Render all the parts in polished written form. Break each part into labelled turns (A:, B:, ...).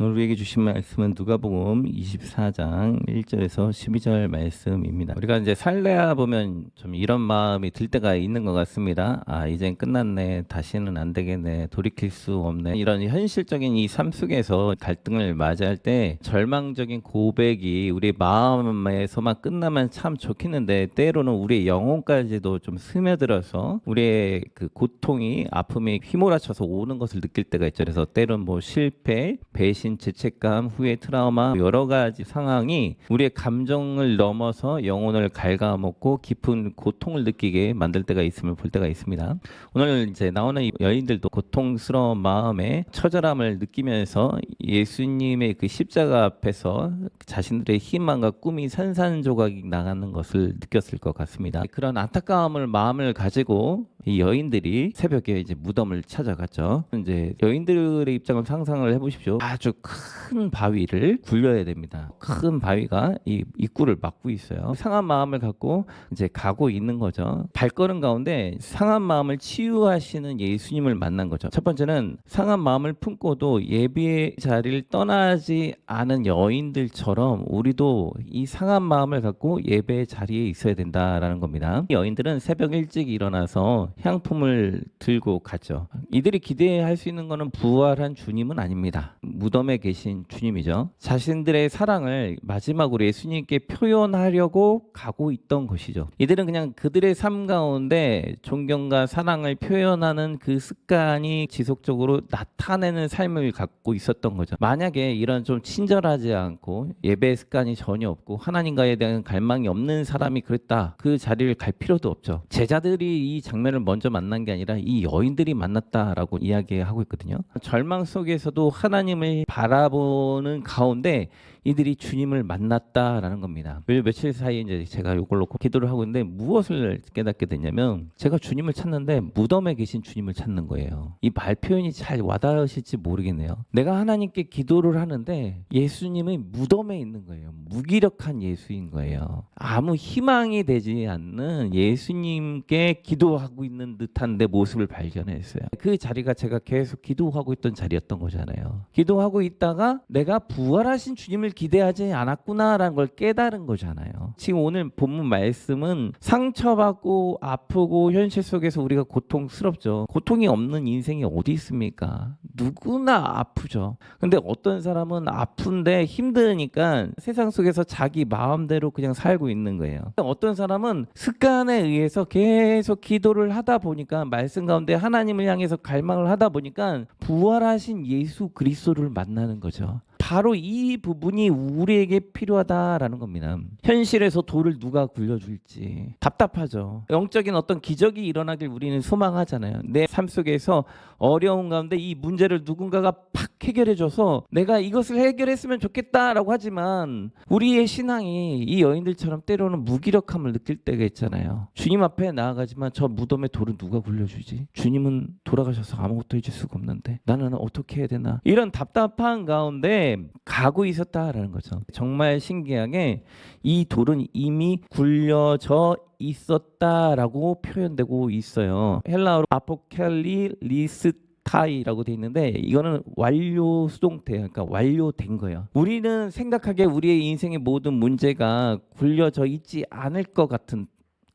A: 오늘 우리에게 주신 말씀은 누가복음 24장 1절에서 12절 말씀입니다. 우리가 이제 살려야 보면 좀 이런 마음이 들 때가 있는 것 같습니다. 아, 이젠 끝났네. 다시는 안 되겠네. 돌이킬 수 없네. 이런 현실적인 이 삶 속에서 갈등을 맞이할 때 절망적인 고백이 우리 마음에서만 끝나면 참 좋겠는데 때로는 우리의 영혼까지도 좀 스며들어서 우리의 그 고통이 아픔이 휘몰아쳐서 오는 것을 느낄 때가 있죠. 그래서 때로는 뭐 실패, 배신, 죄책감, 후회, 트라우마 여러 가지 상황이 우리의 감정을 넘어서 영혼을 갉아먹고 깊은 고통을 느끼게 만들 때가 있음을 볼 때가 있습니다. 오늘 이제 나오는 이 여인들도 고통스러운 마음에 처절함을 느끼면서 예수님의 그 십자가 앞에서 자신들의 희망과 꿈이 산산조각이 나가는 것을 느꼈을 것 같습니다. 그런 안타까움을 마음을 가지고 이 여인들이 새벽에 이제 무덤을 찾아갔죠. 이제 여인들의 입장을 상상을 해보십시오. 아주 큰 바위를 굴려야 됩니다. 큰 바위가 이 입구를 막고 있어요. 상한 마음을 갖고 이제 가고 있는 거죠. 발걸음 가운데 상한 마음을 치유하시는 예수님을 만난 거죠. 첫 번째는 상한 마음을 품고도 예배의 자리를 떠나지 않은 여인들처럼 우리도 이 상한 마음을 갖고 예배의 자리에 있어야 된다라는 겁니다. 여인들은 새벽 일찍 일어나서 향품을 들고 갔죠. 이들이 기대할 수 있는 것은 부활한 주님은 아닙니다. 무덤에 계신 주님이죠. 자신들의 사랑을 마지막으로 예수님께 표현하려고 가고 있던 것이죠. 이들은 그냥 그들의 삶 가운데 존경과 사랑을 표현하는 그 습관이 지속적으로 나타내는 삶을 갖고 있었던 거죠. 만약에 이런 좀 친절하지 않고 예배 습관이 전혀 없고 하나님과에 대한 갈망이 없는 사람이 그랬다. 그 자리를 갈 필요도 없죠. 제자들이 이 장면을 먼저 만난 게 아니라 이 여인들이 만났다라고 이야기하고 있거든요. 절망 속에서도 하나님을 바라보는 가운데 이들이 주님을 만났다라는 겁니다. 며칠 사이에 이제 제가 이걸 놓고 기도를 하고 있는데 무엇을 깨닫게 됐냐면 제가 주님을 찾는데 무덤에 계신 주님을 찾는 거예요. 이 말 표현이 잘 와닿으실지 모르겠네요. 내가 하나님께 기도를 하는데 예수님이 무덤에 있는 거예요. 무기력한 예수인 거예요. 아무 희망이 되지 않는 예수님께 기도하고 있는 듯한 내 모습을 발견했어요. 그 자리가 제가 계속 기도하고 있던 자리였던 거잖아요. 기도하고 있다가 내가 부활하신 주님을 기대하지 않았구나라는 걸 깨달은 거잖아요. 지금 오늘 본문 말씀은 상처받고 아프고 현실 속에서 우리가 고통스럽죠. 고통이 없는 인생이 어디 있습니까? 누구나 아프죠. 근데 어떤 사람은 아픈데 힘드니까 세상 속에서 자기 마음대로 그냥 살고 있는 거예요. 어떤 사람은 습관에 의해서 계속 기도를 하다 보니까 말씀 가운데 하나님을 향해서 갈망을 하다 보니까 부활하신 예수 그리스도를 만나는 거죠. 바로 이 부분이 우리에게 필요하다라는 겁니다. 현실에서 돌을 누가 굴려줄지 답답하죠. 영적인 어떤 기적이 일어나길 우리는 소망하잖아요. 내 삶 속에서 어려운 가운데 이 문제를 누군가가 팍 해결해줘서 내가 이것을 해결했으면 좋겠다라고 하지만 우리의 신앙이 이 여인들처럼 때로는 무기력함을 느낄 때가 있잖아요. 주님 앞에 나아가지만 저 무덤에 돌을 누가 굴려주지? 주님은 돌아가셔서 아무것도 해줄 수가 없는데 나는 어떻게 해야 되나? 이런 답답한 가운데 가고 있었다라는 거죠. 정말 신기하게 이 돌은 이미 굴려져 있었다라고 표현되고 있어요. 헬라어로 아포켈리 리스타이라고 돼 있는데 이거는 완료 수동태, 그러니까 완료된 거예요. 우리는 생각하기에 우리의 인생의 모든 문제가 굴려져 있지 않을 것 같은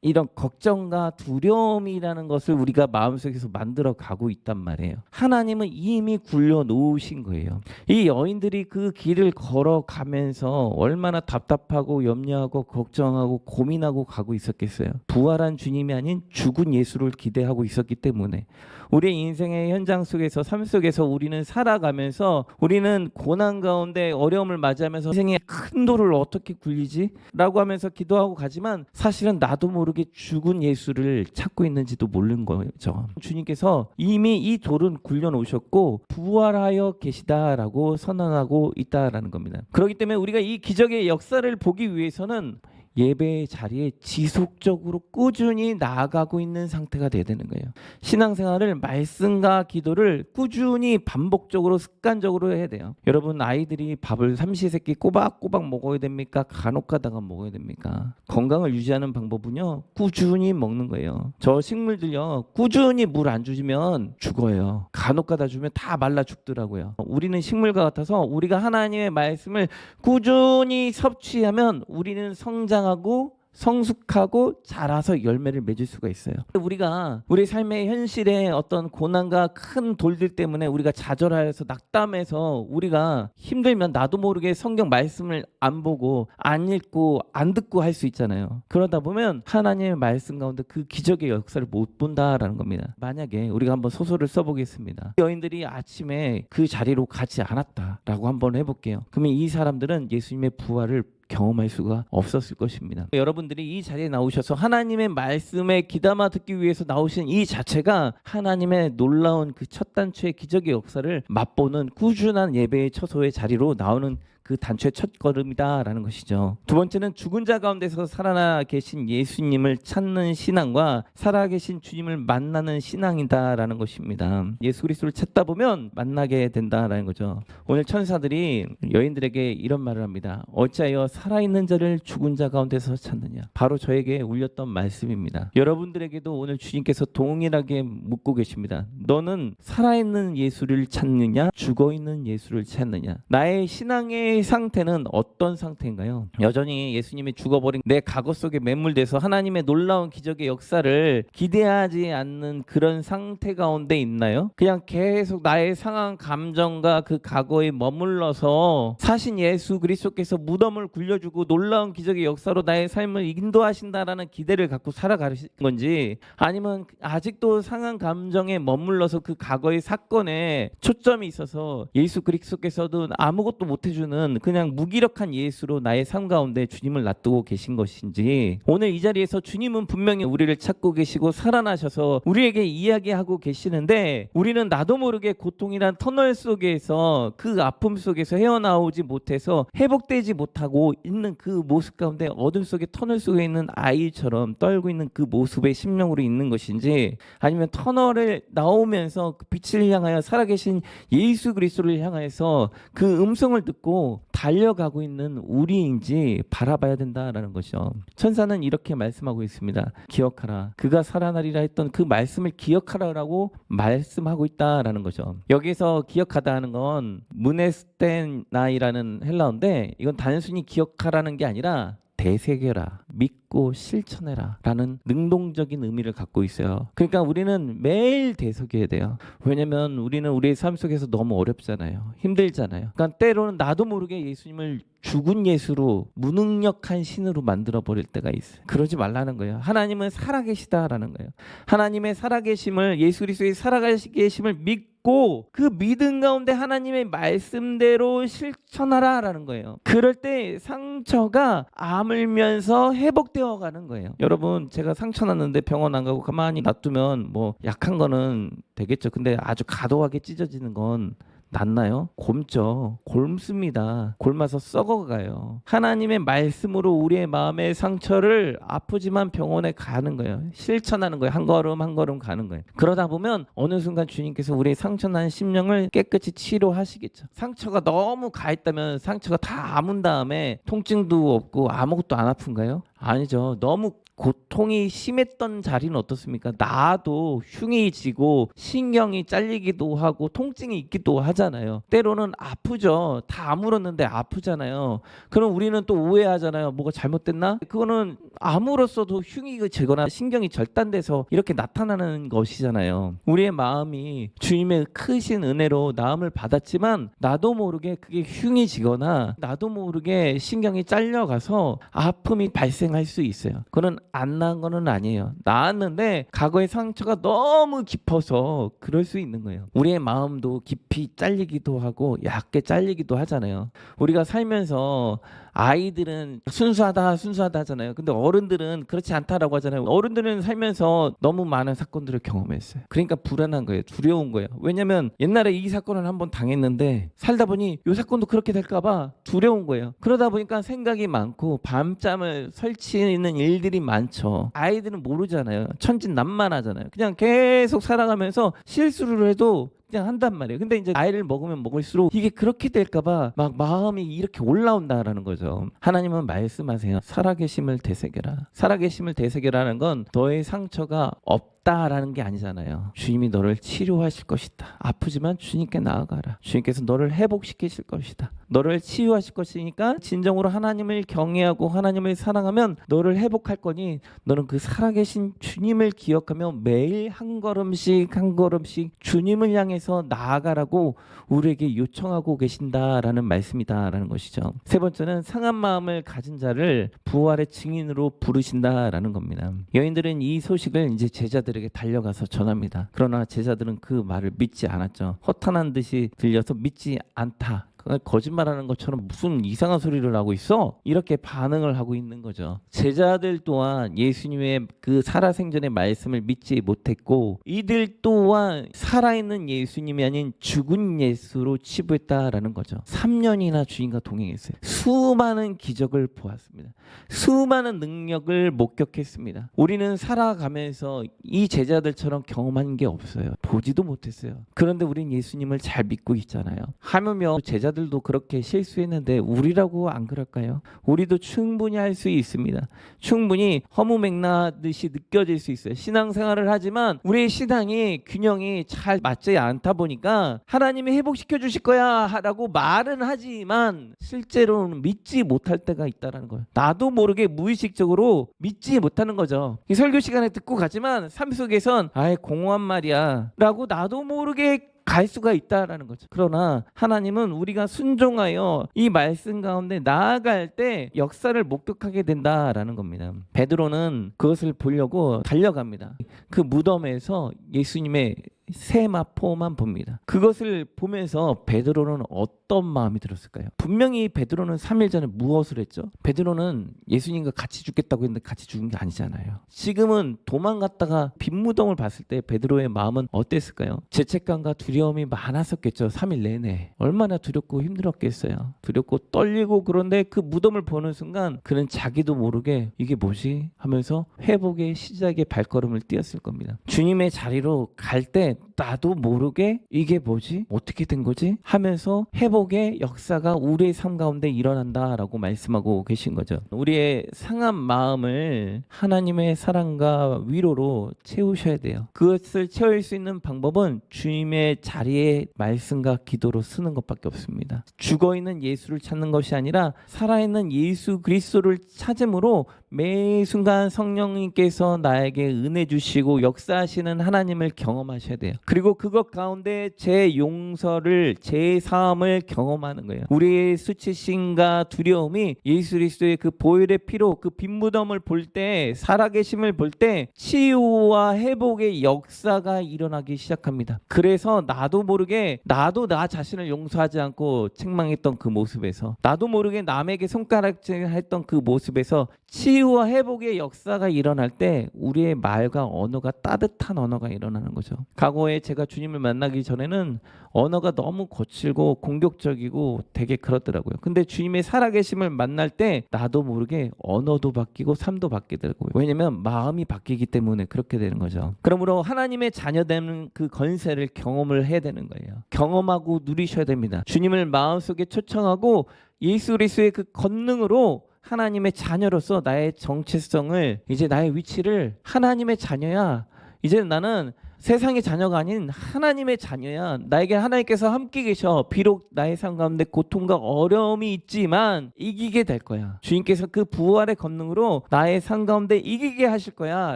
A: 이런 걱정과 두려움이라는 것을 우리가 마음속에서 만들어 가고 있단 말이에요. 하나님은 이미 굴려 놓으신 거예요. 이 여인들이 그 길을 걸어가면서 얼마나 답답하고 염려하고 걱정하고 고민하고 가고 있었겠어요. 부활한 주님이 아닌 죽은 예수를 기대하고 있었기 때문에 우리의 인생의 현장 속에서 삶 속에서 우리는 살아가면서 우리는 고난 가운데 어려움을 맞이하면서 인생의 큰 돌을 어떻게 굴리지? 라고 하면서 기도하고 가지만 사실은 나도 모르게 죽은 예수를 찾고 있는지도 모르는 거죠. 주님께서 이미 이 돌은 굴려놓으셨고 부활하여 계시다라고 선언하고 있다라는 겁니다. 그렇기 때문에 우리가 이 기적의 역사를 보기 위해서는 예배의 자리에 지속적으로 꾸준히 나아가고 있는 상태가 돼야 되는 거예요. 신앙생활을 말씀과 기도를 꾸준히 반복적으로 습관적으로 해야 돼요. 여러분, 아이들이 밥을 삼시세끼 꼬박꼬박 먹어야 됩니까? 간혹 가다가 먹어야 됩니까? 건강을 유지하는 방법은요, 꾸준히 먹는 거예요. 저 식물들요, 꾸준히 물 안 주면 죽어요. 간혹 가다 주면 다 말라 죽더라고요. 우리는 식물과 같아서 우리가 하나님의 말씀을 꾸준히 섭취하면 우리는 성장하고 성숙하고 자라서 열매를 맺을 수가 있어요. 우리가 우리 삶의 현실에 어떤 고난과 큰 돌들 때문에 우리가 좌절하여서 낙담해서 우리가 힘들면 나도 모르게 성경 말씀을 안 보고 안 읽고 안 듣고 할 수 있잖아요. 그러다 보면 하나님의 말씀 가운데 그 기적의 역사를 못 본다라는 겁니다. 만약에 우리가 한번 소설을 써보겠습니다. 여인들이 아침에 그 자리로 가지 않았다라고 한번 해볼게요. 그러면 이 사람들은 예수님의 부활을 경험할 수가 없었을 것입니다. 여러분들이 이 자리에 나오셔서 하나님의 말씀에 귀담아 듣기 위해서 나오신 이 자체가 하나님의 놀라운 그 첫 단추의 기적의 역사를 맛보는 꾸준한 예배의 처소의 자리로 나오는 그 단추의 첫걸음이다라는 것이죠. 두 번째는 죽은 자 가운데서 살아나 계신 예수님을 찾는 신앙과 살아계신 주님을 만나는 신앙이다라는 것입니다. 예수 그리스도를 찾다 보면 만나게 된다라는 거죠. 오늘 천사들이 여인들에게 이런 말을 합니다. 어찌하여 살아있는 자를 죽은 자 가운데서 찾느냐. 바로 저에게 울렸던 말씀입니다. 여러분들에게도 오늘 주님께서 동일하게 묻고 계십니다. 너는 살아있는 예수를 찾느냐, 죽어있는 예수를 찾느냐. 나의 신앙의 상태는 어떤 상태인가요? 여전히 예수님이 죽어버린 내 과거 속에 매몰돼서 하나님의 놀라운 기적의 역사를 기대하지 않는 그런 상태 가운데 있나요? 그냥 계속 나의 상한 감정과 그 과거에 머물러서 사신 예수 그리스도께서 무덤을 굴려주고 놀라운 기적의 역사로 나의 삶을 인도하신다라는 기대를 갖고 살아가는 건지, 아니면 아직도 상한 감정에 머물러서 그 과거의 사건에 초점이 있어서 예수 그리스도께서도 아무것도 못해주는 그냥 무기력한 예수로 나의 삶 가운데 주님을 놔두고 계신 것인지, 오늘 이 자리에서 주님은 분명히 우리를 찾고 계시고 살아나셔서 우리에게 이야기하고 계시는데, 우리는 나도 모르게 고통이란 터널 속에서 그 아픔 속에서 헤어나오지 못해서 회복되지 못하고 있는 그 모습 가운데 어둠 속에 터널 속에 있는 아이처럼 떨고 있는 그 모습의 심령으로 있는 것인지, 아니면 터널을 나오면서 그 빛을 향하여 살아계신 예수 그리스도를 향해서 그 음성을 듣고 달려가고 있는 우리인지 바라봐야 된다라는 것이죠. 천사는 이렇게 말씀하고 있습니다. 기억하라. 그가 살아나리라 했던 그 말씀을 기억하라라고 말씀하고 있다라는 거죠. 여기서 기억하다 하는 건 무네스테나이라는 헬라어인데, 이건 단순히 기억하라는 게 아니라 되새겨라, 믿고 실천해라 라는 능동적인 의미를 갖고 있어요. 그러니까 우리는 매일 되새겨야 돼요. 왜냐면 우리는 우리의 삶 속에서 너무 어렵잖아요. 힘들잖아요. 그러니까 때로는 나도 모르게 예수님을 죽은 예수로, 무능력한 신으로 만들어버릴 때가 있어요. 그러지 말라는 거예요. 하나님은 살아계시다라는 거예요. 하나님의 살아계심을, 예수 그리스도의 살아계심을 믿고 그 믿음 가운데 하나님의 말씀대로 실천하라라는 거예요. 그럴 때 상처가 아물면서 회복되어 가는 거예요. 여러분, 제가 상처 났는데 병원 안 가고 가만히 놔두면 뭐 약한 거는 되겠죠. 근데 아주 과도하게 찢어지는 건 낫나요? 곪죠. 곪습니다. 곪아서 썩어가요. 하나님의 말씀으로 우리의 마음의 상처를 아프지만 병원에 가는 거예요. 실천하는 거예요. 한 걸음 한 걸음 가는 거예요. 그러다 보면 어느 순간 주님께서 우리의 상처난 심령을 깨끗이 치료하시겠죠. 상처가 너무 가 있다면 상처가 다 아문 다음에 통증도 없고 아무것도 안 아픈가요? 아니죠. 너무 고통이 심했던 자리는 어떻습니까? 나도 흉이 지고 신경이 잘리기도 하고 통증이 있기도 하잖아요. 때로는 아프죠. 다 아물었는데 아프잖아요. 그럼 우리는 또 오해하잖아요. 뭐가 잘못됐나? 그거는 아물었어도 흉이 지거나 신경이 절단돼서 이렇게 나타나는 것이잖아요. 우리의 마음이 주님의 크신 은혜로 나음을 받았지만 나도 모르게 그게 흉이 지거나 나도 모르게 신경이 잘려가서 아픔이 발생할 수 있어요. 그건 안 나은 거는 아니에요. 나았는데 과거의 상처가 너무 깊어서 그럴 수 있는 거예요. 우리의 마음도 깊이 잘리기도 하고 얕게 잘리기도 하잖아요. 우리가 살면서 아이들은 순수하다 하잖아요. 근데 어른들은 그렇지 않다라고 하잖아요. 어른들은 살면서 너무 많은 사건들을 경험했어요. 그러니까 불안한 거예요. 두려운 거예요. 왜냐면 옛날에 이 사건을 한번 당했는데 살다 보니 이 사건도 그렇게 될까 봐 두려운 거예요. 그러다 보니까 생각이 많고 밤잠을 설치 마주치는 일들이 많죠. 아이들은 모르잖아요. 천진난만하잖아요. 그냥 계속 살아가면서 실수를 해도 그냥 한단 말이에요. 근데 이제 나이를 먹으면 먹을수록 이게 그렇게 될까봐 막 마음이 이렇게 올라온다라는 거죠. 하나님은 말씀하세요. 살아계심을 되새겨라. 살아계심을 되새겨라는 건 너의 상처가 없다라는 게 아니잖아요. 주님이 너를 치료하실 것이다. 아프지만 주님께 나아가라. 주님께서 너를 회복시키실 것이다. 너를 치유하실 것이니까 진정으로 하나님을 경외하고 하나님을 사랑하면 너를 회복할 거니 너는 그 살아계신 주님을 기억하며 매일 한 걸음씩 한 걸음씩 주님을 향해서 나아가라고 우리에게 요청하고 계신다라는 말씀이다라는 것이죠. 세 번째는 상한 마음을 가진 자를 부활의 증인으로 부르신다라는 겁니다. 여인들은 이 소식을 이제 제자들에게 달려가서 전합니다. 그러나 제자들은 그 말을 믿지 않았죠. 허탄한 듯이 들려서 믿지 않다. 거짓말하는 것처럼 무슨 이상한 소리를 하고 있어? 이렇게 반응을 하고 있는 거죠. 제자들 또한 예수님의 그 살아생전의 말씀을 믿지 못했고 이들 또한 살아있는 예수님이 아닌 죽은 예수로 치부했다라는 거죠. 3년이나 주님과 동행했어요. 수많은 기적을 보았습니다. 수많은 능력을 목격했습니다. 우리는 살아가면서 이 제자들처럼 경험한 게 없어요. 보지도 못했어요. 그런데 우린 예수님을 잘 믿고 있잖아요. 하물며 제자들도 그렇게 실수했는데 우리라고 안 그럴까요? 우리도 충분히 할 수 있습니다. 충분히 허무맹랑하듯이 느껴질 수 있어요. 신앙생활을 하지만 우리의 신앙이 균형이 잘 맞지 않다 보니까 하나님이 회복시켜 주실 거야 라고 말은 하지만 실제로는 믿지 못할 때가 있다는 거예요. 나도 모르게 무의식적으로 믿지 못하는 거죠. 이 설교 시간에 듣고 가지만 삶 속에선 아예 공허한 말이야 라고 나도 모르게 갈 수가 있다라는 거죠. 그러나 하나님은 우리가 순종하여 이 말씀 가운데 나아갈 때 역사를 목격하게 된다라는 겁니다. 베드로는 그것을 보려고 달려갑니다. 그 무덤에서 예수님의 세마포만 봅니다. 그것을 보면서 베드로는 어떤 마음이 들었을까요? 분명히 베드로는 3일 전에 무엇을 했죠? 베드로는 예수님과 같이 죽겠다고 했는데 같이 죽은 게 아니잖아요. 지금은 도망갔다가 빈 무덤을 봤을 때 베드로의 마음은 어땠을까요? 죄책감과 두려움이 많았었겠죠. 3일 내내. 얼마나 두렵고 힘들었겠어요. 두렵고 떨리고 그런데 그 무덤을 보는 순간 그는 자기도 모르게 이게 뭐지? 하면서 회복의 시작의 발걸음을 띄었을 겁니다. 주님의 자리로 갈 때 나도 모르게 이게 뭐지? 어떻게 된 거지? 하면서 회복의 역사가 우리의 삶 가운데 일어난다라고 말씀하고 계신 거죠. 우리의 상한 마음을 하나님의 사랑과 위로로 채우셔야 돼요. 그것을 채울 수 있는 방법은 주님의 자리에 말씀과 기도로 쓰는 것밖에 없습니다. 죽어있는 예수를 찾는 것이 아니라 살아있는 예수 그리스도를 찾음으로 매 순간 성령님께서 나에게 은혜 주시고 역사하시는 하나님을 경험하셔야 돼요. 그리고 그것 가운데 제 용서를, 제 사함을 경험하는 거예요. 우리의 수치심과 두려움이 예수 그리스도의 그 보혈의 피로 그 빈무덤을 볼 때, 살아계심을 볼 때 치유와 회복의 역사가 일어나기 시작합니다. 그래서 나도 모르게 나도 나 자신을 용서하지 않고 책망했던 그 모습에서, 나도 모르게 남에게 손가락질했던 그 모습에서 치유와 회복의 역사가 일어날 때 우리의 말과 언어가 따뜻한 언어가 일어나는 거죠. 과거에 제가 주님을 만나기 전에는 언어가 너무 거칠고 공격적이고 되게 그렇더라고요. 근데 주님의 살아계심을 만날 때 나도 모르게 언어도 바뀌고 삶도 바뀌더라고요. 왜냐면 마음이 바뀌기 때문에 그렇게 되는 거죠. 그러므로 하나님의 자녀되는 그 건세를 경험을 해야 되는 거예요. 경험하고 누리셔야 됩니다. 주님을 마음속에 초청하고 예수 그리스도의 그 권능으로 하나님의 자녀로서 나의 정체성을, 이제 나의 위치를 하나님의 자녀야. 이제 나는 세상의 자녀가 아닌 하나님의 자녀야. 나에게 하나님께서 함께 계셔. 비록 나의 삶 가운데 고통과 어려움이 있지만 이기게 될 거야. 주님께서 그 부활의 권능으로 나의 삶 가운데 이기게 하실 거야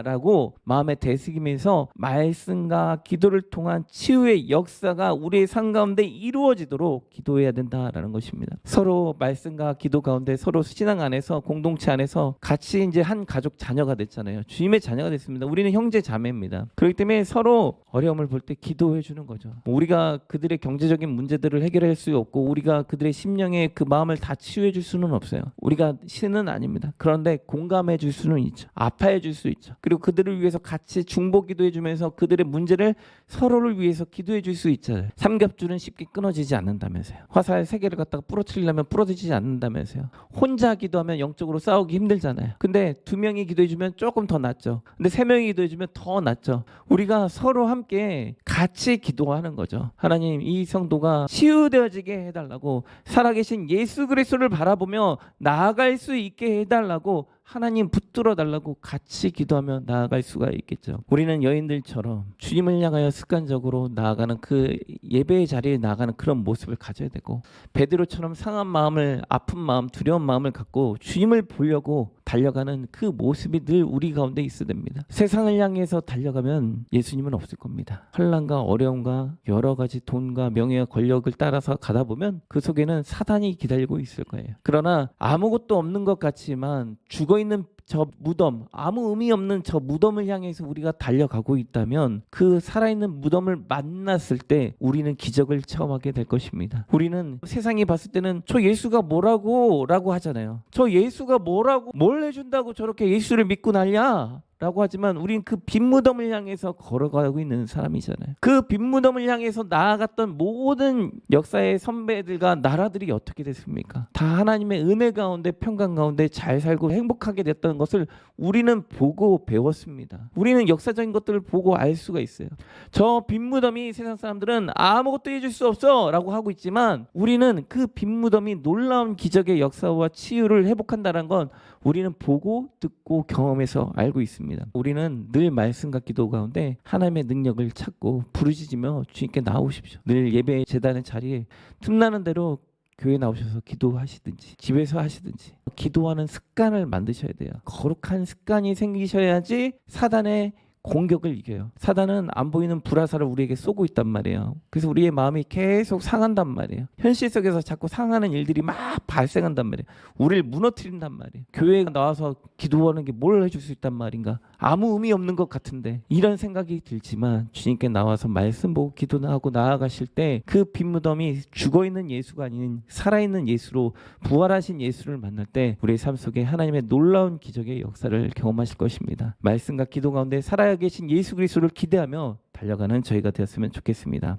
A: 라고 마음에 되새기면서 말씀과 기도를 통한 치유의 역사가 우리의 삶 가운데 이루어지도록 기도해야 된다라는 것입니다. 서로 말씀과 기도 가운데 서로 신앙 안에서, 공동체 안에서 같이 이제 한 가족 자녀가 됐잖아요. 주님의 자녀가 됐습니다. 우리는 형제 자매입니다. 그렇기 때문에 서로 스스로 어려움을 볼 때 기도해 주는 거죠. 우리가 그들의 경제적인 문제들을 해결할 수 없고 우리가 그들의 심령의 그 마음을 다 치유해 줄 수는 없어요. 우리가 신은 아닙니다. 그런데 공감해 줄 수는 있죠. 아파해 줄 수 있죠. 그리고 그들을 위해서 같이 중보 기도해 주면서 그들의 문제를 서로를 위해서 기도해 줄 수 있잖아요. 삼겹줄은 쉽게 끊어지지 않는다면서요. 화살 3개를 갖다가 부러뜨리려면 부러지지 않는다면서요. 혼자 기도하면 영적으로 싸우기 힘들잖아요. 근데 2명이 기도해 주면 조금 더 낫죠. 근데 3명이 기도해 주면 더 낫죠. 우리가 서로 함께 같이 기도하는 거죠. 하나님, 이 성도가 치유되어지게 해달라고, 살아계신 예수 그리스도를 바라보며 나아갈 수 있게 해달라고, 하나님 붙들어 달라고 같이 기도하며 나아갈 수가 있겠죠. 우리는 여인들처럼 주님을 향하여 습관적으로 나아가는 그 예배의 자리에 나아가는 그런 모습을 가져야 되고, 베드로처럼 상한 마음을, 아픈 마음, 두려운 마음을 갖고 주님을 보려고 달려가는 그 모습이 늘 우리 가운데 있어야 됩니다. 세상을 향해서 달려가면 예수님은 없을 겁니다. 환난과 어려움과 여러 가지 돈과 명예와 권력을 따라서 가다 보면 그 속에는 사단이 기다리고 있을 거예요. 그러나 아무것도 없는 것 같지만 죽어있는 저 무덤, 아무 의미 없는 저 무덤을 향해서 우리가 달려가고 있다면 그 살아있는 무덤을 만났을 때 우리는 기적을 체험하게 될 것입니다. 우리는 세상이 봤을 때는 저 예수가 뭐라고 라고 하잖아요. 저 예수가 뭐라고, 뭘 해준다고 저렇게 예수를 믿고 난리야 라고 하지만 우린 그 빈 무덤을 향해서 걸어가고 있는 사람이잖아요. 그 빈 무덤을 향해서 나아갔던 모든 역사의 선배들과 나라들이 어떻게 됐습니까? 다 하나님의 은혜 가운데, 평강 가운데 잘 살고 행복하게 됐던 것을 우리는 보고 배웠습니다. 우리는 역사적인 것들을 보고 알 수가 있어요. 저 빈 무덤이 세상 사람들은 아무것도 해줄 수 없어 라고 하고 있지만 우리는 그 빈 무덤이 놀라운 기적의 역사와 치유를 회복한다는 건 우리는 보고 듣고 경험해서 알고 있습니다. 우리는 늘 말씀과 기도 가운데 하나님의 능력을 찾고 부르짖으며 주님께 나오십시오. 늘 예배 제단의 자리에 틈나는 대로 교회 나오셔서 기도하시든지 집에서 하시든지 기도하는 습관을 만드셔야 돼요. 거룩한 습관이 생기셔야지 사단의 공격을 이겨요. 사단은 안 보이는 불화살을 우리에게 쏘고 있단 말이에요. 그래서 우리의 마음이 계속 상한단 말이에요. 현실 속에서 자꾸 상하는 일들이 막 발생한단 말이에요. 우리를 무너뜨린단 말이에요. 교회에 나와서 기도하는 게 뭘 해줄 수 있단 말인가? 아무 의미 없는 것 같은데, 이런 생각이 들지만 주님께 나와서 말씀 보고 기도하고 나아가실 때 그 빈 무덤이 죽어있는 예수가 아닌 살아있는 예수로, 부활하신 예수를 만날 때 우리의 삶 속에 하나님의 놀라운 기적의 역사를 경험하실 것입니다. 말씀과 기도 가운데 살아계신 예수 그리스도를 기대하며 달려가는 저희가 되었으면 좋겠습니다.